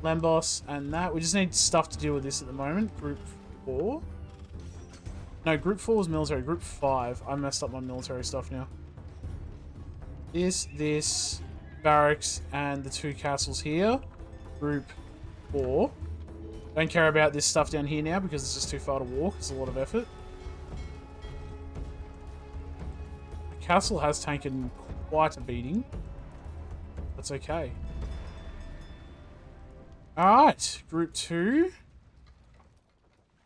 Lambos and that. We just need stuff to deal with this at the moment. Group 4. No, group 4 was military. Group 5. I messed up my military stuff now. This, barracks, and the 2 castles here. Group 4. Don't care about this stuff down here now because it's just too far to walk. It's a lot of effort. The castle has taken quite a beating. That's okay. Alright, group 2.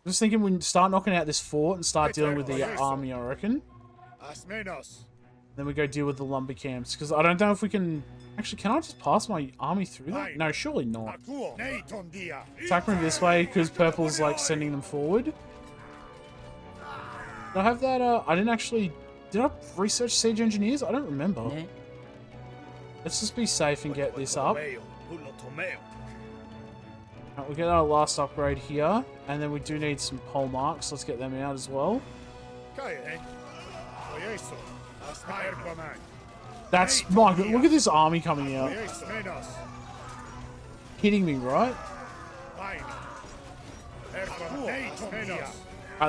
I'm just thinking we start knocking out this fort and start dealing with the army, I reckon. Then we go deal with the lumber camps. Because I don't know if we can... Actually, can I just pass my army through that? No, surely not. Attack them this way because purple's like sending them forward. Did I have that? I didn't actually... Did I research siege engineers? I don't remember. Let's just be safe and get this up. Right, we'll get our last upgrade here. And then we do need some pole marks. Let's get them out as well. That's... My God, look at this army coming out. Hitting me, right? Alright,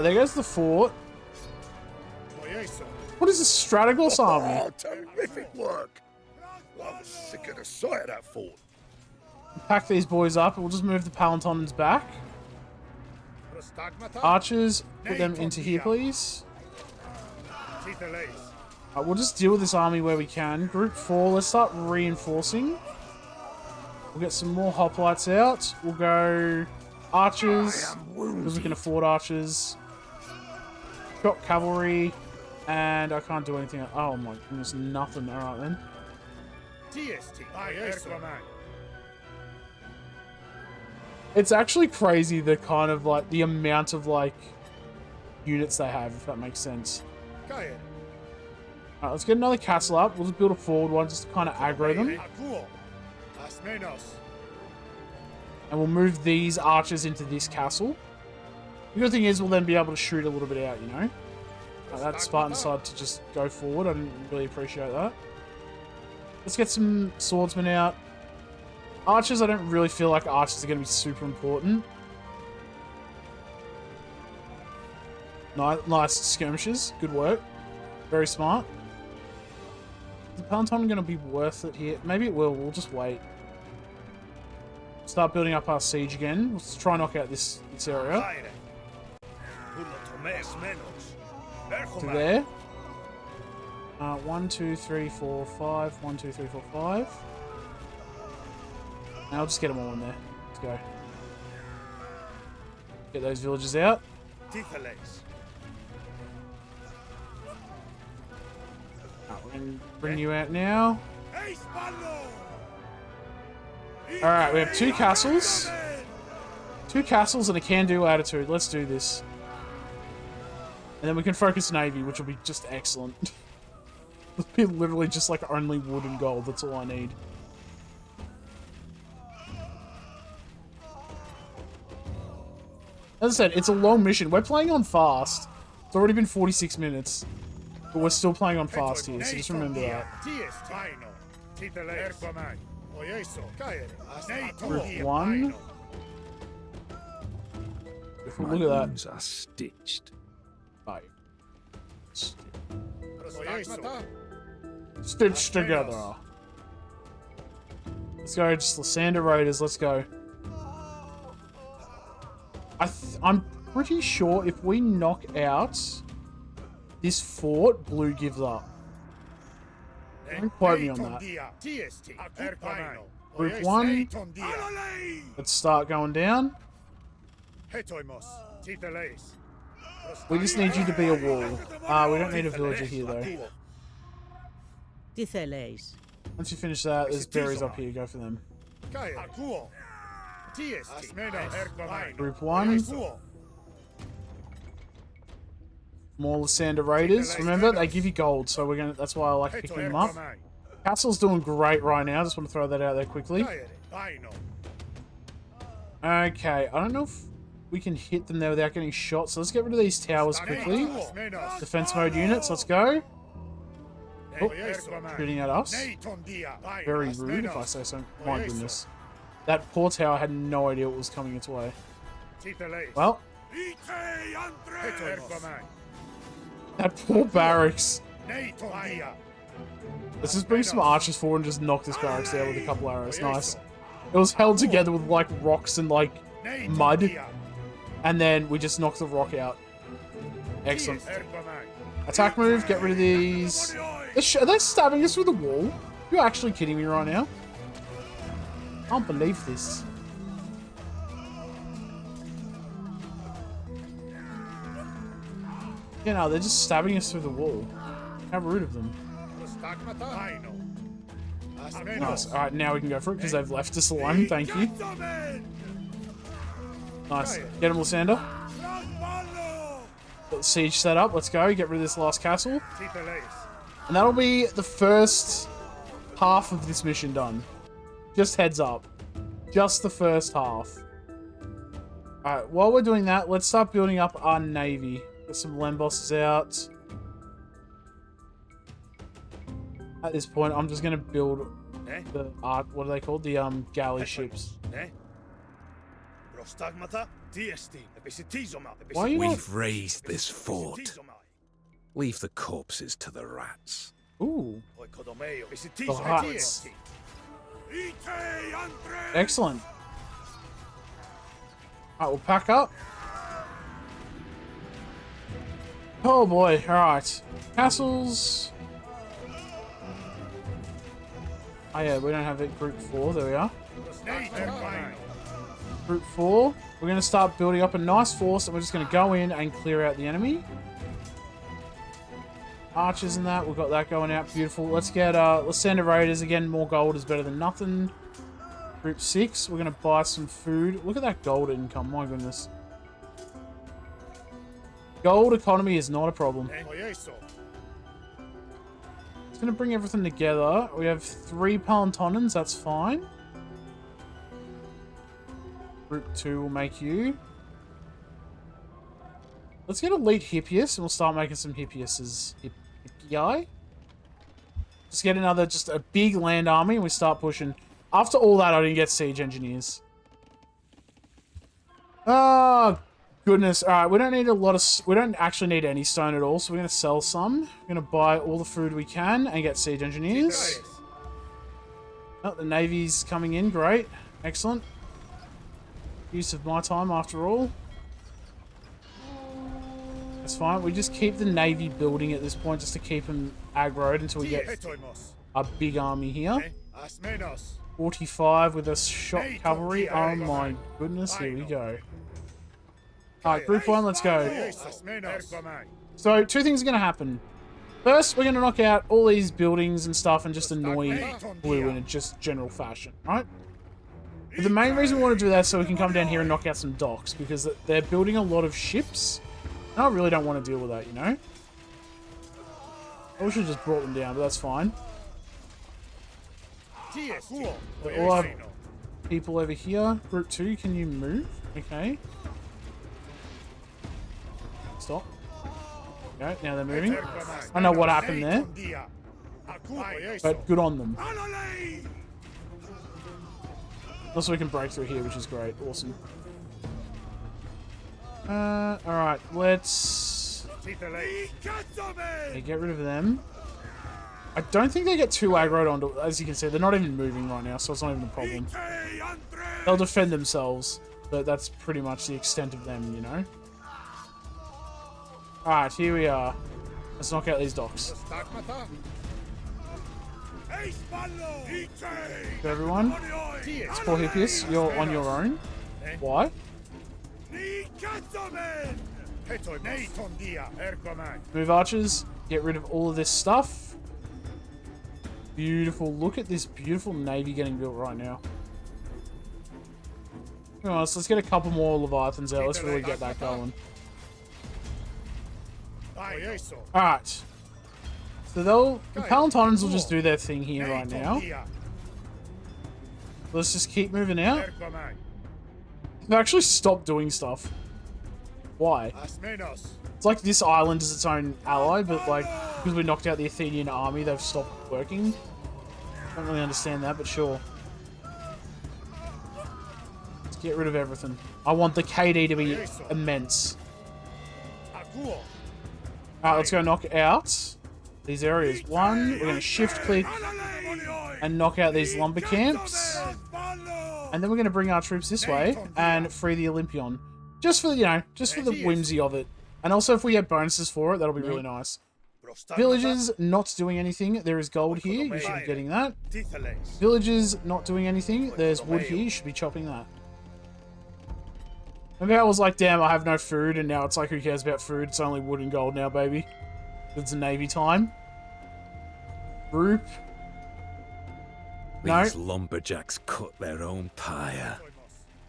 there goes the fort. What is this Strategos army? Oh, terrific work! I was sick of the sight of that fort. Pack these boys up and we'll just move the Palantonans back. Archers, put them into here, please. We'll just deal with this army where we can. Group 4, let's start reinforcing. We'll get some more hoplites out. We'll go archers, because we can afford archers. Got cavalry, and I can't do anything. Oh my goodness, nothing. Alright then. It's actually crazy the kind of like the amount of like units they have, if that makes sense. Alright, let's get another castle up. We'll just build a forward one just to kind of aggro them. And we'll move these archers into this castle. The good thing is we'll then be able to shoot a little bit out, you know? That Spartan decided to just go forward. I didn't really appreciate that. Let's get some swordsmen out. Archers, I don't really feel like archers are going to be super important. Nice skirmishes. Good work. Very smart. Is the Palanton going to be worth it here? Maybe it will. We'll just wait. Start building up our siege again. Let's try and knock out this area. To there. 1, 2, 3, 4, 5. 1, 2, 3, 4, 5. And I'll just get them all in there. Let's go. Get those villagers out. We're going to bring you out now. Alright, we have 2 castles. 2 castles and a can-do attitude. Let's do this. And then we can focus Navy, which will be just excellent. It'll be literally just like only wood and gold. That's all I need. As I said, it's a long mission. We're playing on fast. It's already been 46 minutes. But we're still playing on fast here, so just remember that. Group 1. If we look at that. Wounds are stitched. Oh. Stitched together. Let's go, just Lysander Raiders, let's go. I'm pretty sure if we knock out this fort, blue gives up. Don't quote me on that. Group 1. Let's start going down. We just need you to be a wall. We don't need a villager here though. Once you finish that, there's berries up here. Go for them. Group 1. More Lysander Raiders. Remember, they give you gold, so we're gonna. That's why I like picking them up. Castle's doing great right now. Just want to throw that out there quickly. Okay, I don't know if we can hit them there without getting shot, so let's get rid of these towers quickly. Defense mode units, let's go. Oh, shooting at us. Very rude, if I say so. My goodness. That poor tower had no idea what was coming its way. Well. That poor barracks. Let's just bring some archers forward and just knock this barracks out with a couple arrows. Nice. It was held together with like rocks and like mud. And then we just knocked the rock out. Excellent. Attack move, get rid of these. Are they stabbing us through the wall? You're actually kidding me right now? I can't believe this. Yeah, no, they're just stabbing us through the wall. How rude of them. Nice. Alright, now we can go for it because they've left us alone. Thank you. Nice. Get him, Lysander. Got the siege set up. Let's go. Get rid of this last castle. And that'll be the first half of this mission done. Just heads up. Just the first half. Alright, while we're doing that, let's start building up our navy. Get some land bosses out. At this point, I'm just going to build the what are they called? The galley ships. Why are you We've raised this fort. Leave the corpses to the rats. Ooh. The huts. Excellent. Alright, we'll pack up. Oh boy, alright. Castles. Oh yeah, we don't have it. Group 4, there we are. Group 4. We're going to start building up a nice force and we're just going to go in and clear out the enemy. Archers and that, we've got that going out. Beautiful. Let's get, let's send a raiders again. More gold is better than nothing. Group 6, we're going to buy some food. Look at that gold income, my goodness. Gold economy is not a problem. Just going to bring everything together. We have 3 Palantonans, that's fine. Group 2 will make you. Let's get Elite Hippias, and we'll start making some Hippiases. Hippii? Just get another, just a big land army, and we start pushing. After all that, I didn't get Siege Engineers. Oh, goodness. Alright, we don't need a lot of... We don't actually need any stone at all, so we're going to sell some. We're going to buy all the food we can and get Siege Engineers. Oh, the Navy's coming in. Great. Excellent. Use of my time, after all. That's fine. We just keep the Navy building at this point just to keep them aggroed until we get a big army here. 45 with a shot cavalry. Oh my goodness, here we go. Alright, group 1, let's go. So, 2 things are going to happen. First, we're going to knock out all these buildings and stuff and just annoy Blue in a just general fashion, right? But the main reason we want to do that is so we can come down here and knock out some docks, because they're building a lot of ships. And I really don't want to deal with that, you know? I wish I just brought them down, but that's fine. All our people over here. Group 2, can you move? Okay. Stop. Okay, now they're moving. I don't know what happened there. But good on them. Also, we can break through here, which is great. Awesome. Alright, let's... Okay, get rid of them. I don't think they get too aggroed onto... As you can see, they're not even moving right now, so it's not even a problem. They'll defend themselves, but that's pretty much the extent of them, you know? Alright, here we are. Let's knock out these docks. So everyone, Spore Hippias, you're on your own. Why? Move archers, get rid of all of this stuff. Beautiful. Look at this beautiful navy getting built right now. Alright, so let's get a couple more Leviathans out. Let's really get that going. Alright. So the Palantonans will just do their thing here right now. Let's just keep moving out. They've actually stopped doing stuff. Why? It's like this island is its own ally, but like, because we knocked out the Athenian army, they've stopped working. Don't really understand that, but sure. Let's get rid of everything. I want the KD to be immense. Alright, let's go knock out these areas. One, we're going to shift click and knock out these lumber camps. And then we're going to bring our troops this way and free the Olympion. Just for, you know, just for the whimsy of it. And also if we get bonuses for it, that'll be really nice. Villages not doing anything. There is gold here. You should be getting that. Villages not doing anything. There's wood here. You should be chopping that. Maybe I was like, damn, I have no food. And now it's like, who cares about food? It's only wood and gold now, baby. It's a navy time. Group. These lumberjacks cut their own pyre.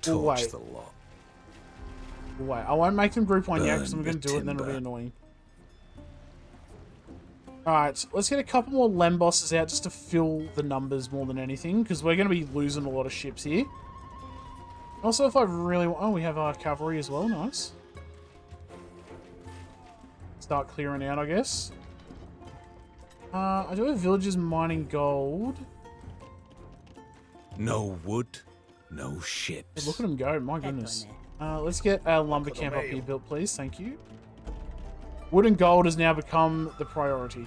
Torch the lot. Wait, I won't make them group 1 yet because I'm going to do it and then it'll be annoying. Alright, let's get a couple more Lem bosses out just to fill the numbers more than anything, because we're going to be losing a lot of ships here. Also, if I really want... Oh, we have our cavalry as well. Nice. Start clearing out, I guess. I do have villagers mining gold. No wood, no ships. But look at them go, my goodness. Let's get our lumber camp up here built, please. Thank you. Wood and gold has now become the priority.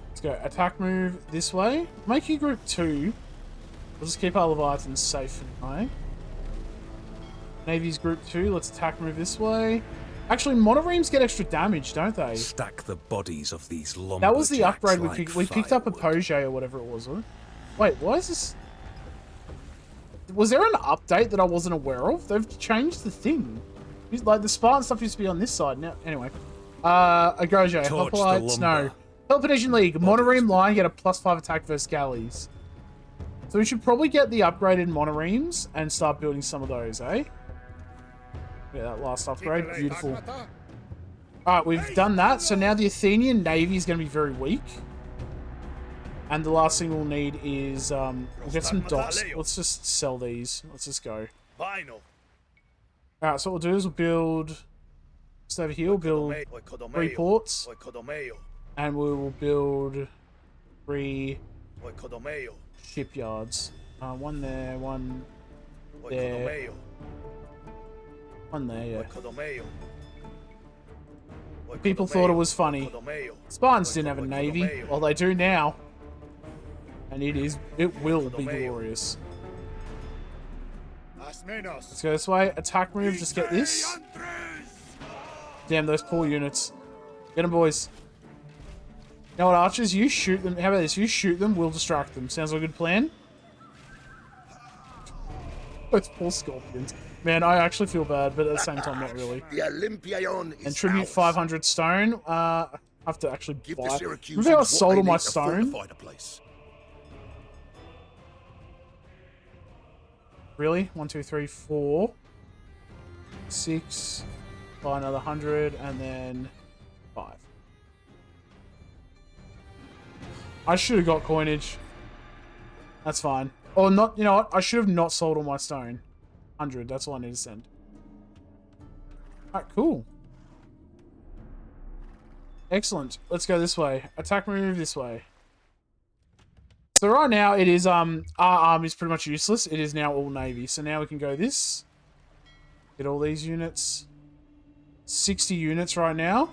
Let's go. Attack move this way. Make you group 2. Let's just keep our Leviathans safe for now. Navy's group 2. Let's attack move this way. Actually, monoremes get extra damage, don't they? Stack the bodies of these lumberjacks. That was the upgrade we like picked. We picked up a Poge or whatever it was. Huh? Wait, why is this... Was there an update that I wasn't aware of? They've changed the thing. Like, the Spartan stuff used to be on this side now. Anyway. Agoge, Hoplites, no. Peloponnesian League, monoreme line, get a +5 attack versus galleys. So we should probably get the upgraded monoremes and start building some of those, eh? Yeah, that last upgrade. Beautiful. Alright, we've done that. So now the Athenian navy is going to be very weak. And the last thing we'll need is, we'll get some docks. Let's just sell these. Let's just go. Alright, so what we'll do is we'll build, just over here, we'll build 3 ports. And we will build 3 shipyards. One there, one there. One there, yeah. People thought it was funny. Spartans didn't have a navy. Well, they do now. And it will be glorious. Let's go this way. Attack move, just get this. Damn, those poor units. Get them, boys. You know what, archers? You shoot them. How about this? You shoot them, we'll distract them. Sounds like a good plan? Those poor scorpions. Man, I actually feel bad, but at the same time, not really. The Olympion is And tribute ours. 500 stone. I have to actually Give buy. the Syracuseans Remember how I what sold they all my need to stone? fortify the place. Really? 1, 2, 3, 4, 6. Buy another 100, and then 5. I should have got coinage. That's fine. Or not, you know what? I should have not sold all my stone. 100, that's all I need to send. Alright, cool. Excellent. Let's go this way. Attack move this way. So right now it is, our army's pretty much useless. It is now all navy. So now we can go this. Get all these units. 60 units right now.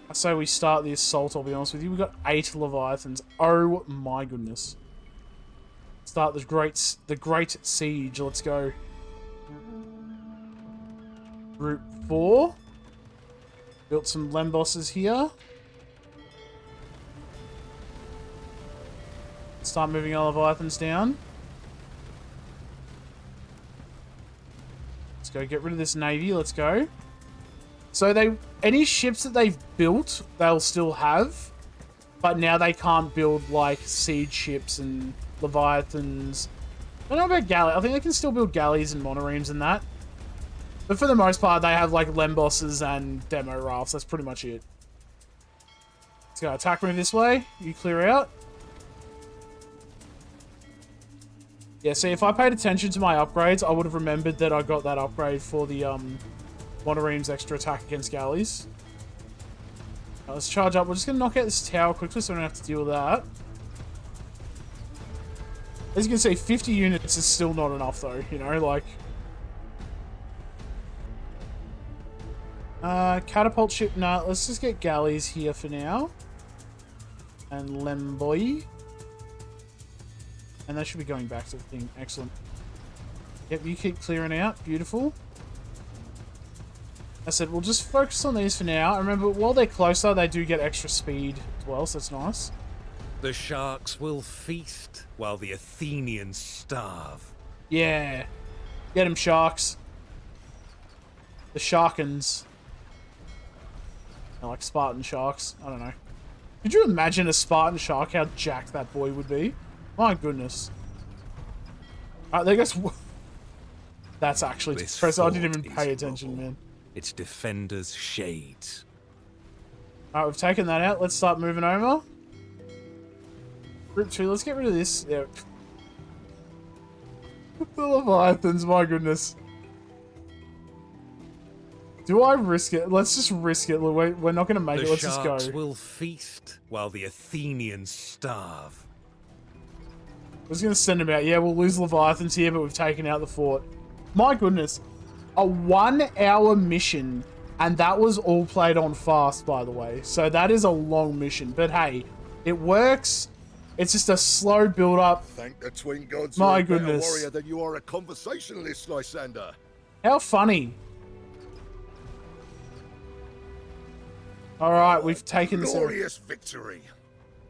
I say we start the assault, I'll be honest with you. We've got 8 Leviathans. Oh my goodness. Start the great siege. Let's go. Group 4. Built some Lembosses here. Start moving our Leviathans down. Let's go get rid of this navy. Let's go. So any ships that they've built, they'll still have. But now they can't build like siege ships and Leviathans. I don't know about galleys. I think they can still build galleys and monoremes and that. But for the most part, they have like Lembosses and demo rafts. That's pretty much it. Let's go attack move this way. You clear out. Yeah, see, if I paid attention to my upgrades, I would have remembered that I got that upgrade for the monoreme's extra attack against galleys. Now, let's charge up. We're just going to knock out this tower quickly so we don't have to deal with that. As you can see, 50 units is still not enough, though. You know, like... catapult ship, nah, let's just get galleys here for now. And Lemboi. And they should be going back to the thing. Excellent. Yep, you keep clearing out. Beautiful. I said, we'll just focus on these for now. Remember, while they're closer, they do get extra speed as well, so that's nice. The sharks will feast while the Athenians starve. Yeah. Get them, sharks. The Sharkans. They're like Spartan sharks. I don't know. Could you imagine a Spartan shark, how jacked that boy would be? My goodness. Alright, there goes... That's actually impressive. I didn't even pay attention, man. Its defenders' shades. Alright, we've taken that out. Let's start moving over. Group 2, let's get rid of this. Yeah. The Leviathans, my goodness. Do I risk it? Let's just risk it. We're not going to make it. Let's just go. The sharks will feast while the Athenians starve. I was going to send them out. Yeah, we'll lose Leviathans here, but we've taken out the fort. My goodness. A 1-hour mission, and that was all played on fast, by the way. So that is a long mission. But hey, it works. It's just a slow build-up. Thank the twin gods. My you're a better goodness. warrior than you are a conversationalist, Lysander. How funny. Alright, we've taken this area. Glorious victory.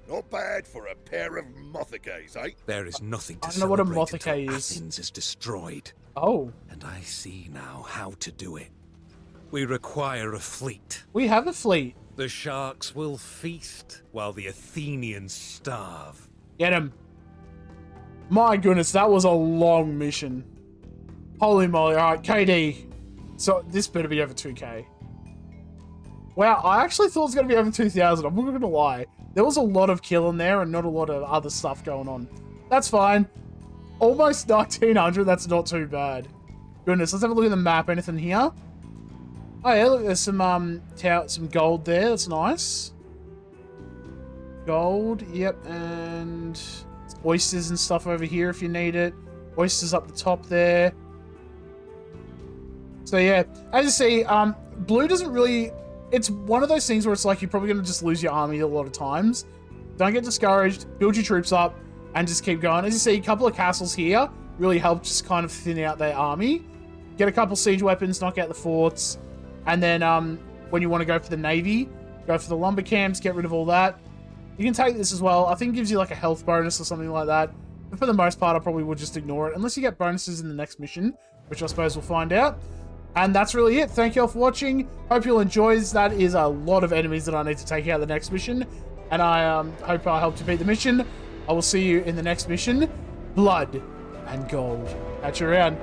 Not bad for a pair of Mothicades, eh? There is nothing to I don't know what a celebrate until Mothicay is. Athens is destroyed. Oh, And I see now how to do it. We require a fleet. we have a fleet. The sharks will feast while the Athenians starve. Get him. My goodness, that was a long mission. Holy moly. All right, KD. So this better be over 2K. Wow, I actually thought it was going to be over 2,000. I'm not going to lie. There was a lot of killing there and not a lot of other stuff going on. That's fine. Almost 1,900. That's not too bad. Goodness, let's have a look at the map. Anything here? Oh yeah, look, there's some gold there. That's nice. Gold, yep, and oysters and stuff over here if you need it. Oysters up the top there. So yeah, as you see, blue doesn't really... It's one of those things where it's like you're probably going to just lose your army a lot of times. Don't get discouraged. Build your troops up and just keep going. As you see, a couple of castles here really help just kind of thin out their army. Get a couple siege weapons, knock out the forts. And then when you want to go for the navy, go for the lumber camps, get rid of all that. You can take this as well. I think it gives you like a health bonus or something like that. But for the most part, I probably would just ignore it. Unless you get bonuses in the next mission, which I suppose we'll find out. And that's really it. Thank you all for watching. Hope you'll enjoy. That is a lot of enemies that I need to take out the next mission. And I hope I helped you beat the mission. I will see you in the next mission. Blood and gold. Catch you around.